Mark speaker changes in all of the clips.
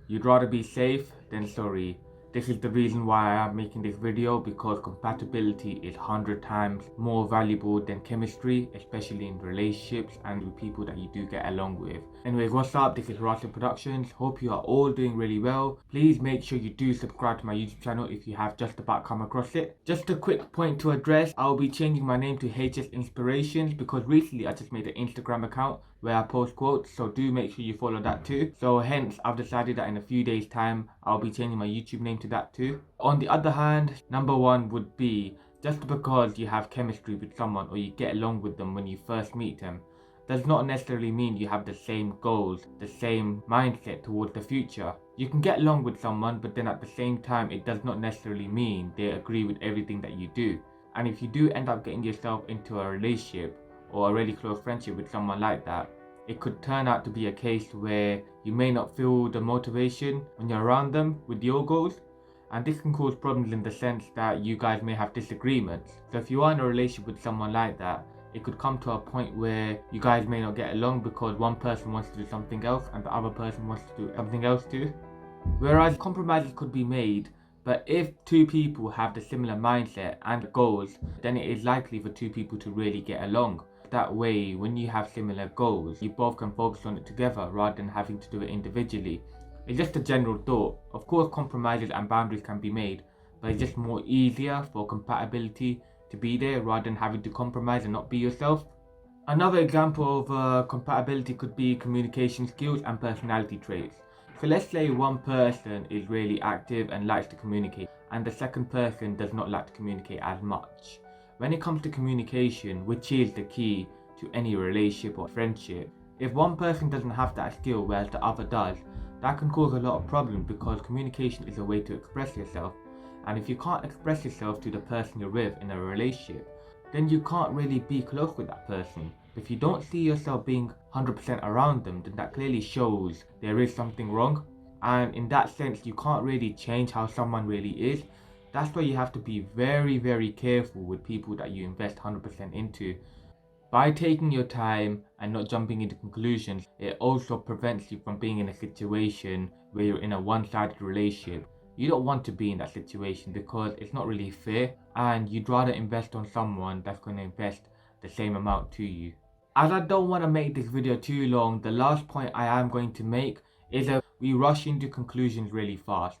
Speaker 1: You'd rather be safe than sorry. This is the reason why I am making this video, because compatibility is 100 times more valuable than chemistry, especially in relationships and with people that you do get along with. Anyways, what's up? This is Russell Productions. Hope you are all doing really well. Please make sure you do subscribe to my YouTube channel if you have just about come across it. Just a quick point to address, I'll be changing my name to HS Inspirations because recently I just made an Instagram account where I post quotes, so do make sure you follow that too. So hence I've decided that in a few days time I'll be changing my YouTube name to that too. On the other hand, number one would be, just because you have chemistry with someone or you get along with them when you first meet them does not necessarily mean you have the same goals, the same mindset towards the future. You can get along with someone, but then at the same time it does not necessarily mean they agree with everything that you do. And if you do end up getting yourself into a relationship or a really close friendship with someone like that, it could turn out to be a case where you may not feel the motivation when you're around them with your goals. And this can cause problems in the sense that you guys may have disagreements. So if you are in a relationship with someone like that, it could come to a point where you guys may not get along because one person wants to do something else and the other person wants to do something else too. Whereas compromises could be made, but if two people have the similar mindset and goals, then it is likely for two people to really get along. That way, when you have similar goals, you both can focus on it together rather than having to do it individually. It's just a general thought. Of course, compromises and boundaries can be made, but it's just more easier for compatibility to be there rather than having to compromise and not be yourself. Another example of compatibility could be communication skills and personality traits. So let's say one person is really active and likes to communicate, and the second person does not like to communicate as much. When it comes to communication, which is the key to any relationship or friendship, if one person doesn't have that skill whereas the other does, that can cause a lot of problems because communication is a way to express yourself. And if you can't express yourself to the person you're with in a relationship, then you can't really be close with that person. If you don't see yourself being 100% around them, then that clearly shows there is something wrong. And in that sense, you can't really change how someone really is. That's why you have to be very, very careful with people that you invest 100% into. By taking your time and not jumping into conclusions, it also prevents you from being in a situation where you're in a one-sided relationship. You don't want to be in that situation because it's not really fair, and you'd rather invest on someone that's going to invest the same amount to you. As I don't want to make this video too long, the last point I am going to make is that we rush into conclusions really fast.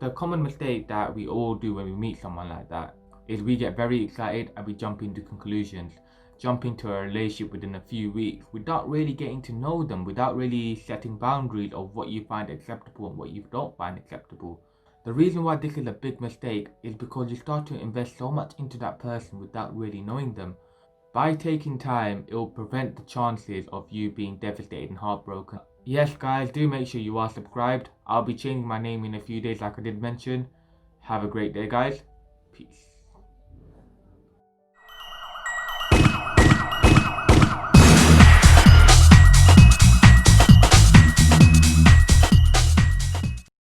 Speaker 1: The common mistake that we all do when we meet someone like that is we get very excited and we jump into conclusions. Jump into a relationship within a few weeks without really getting to know them, without really setting boundaries of what you find acceptable and what you don't find acceptable. The reason why this is a big mistake is because you start to invest so much into that person without really knowing them. By taking time, it will prevent the chances of you being devastated and heartbroken. Yes guys, do make sure you are subscribed. I'll be changing my name in a few days like I did mention. Have a great day guys. Peace.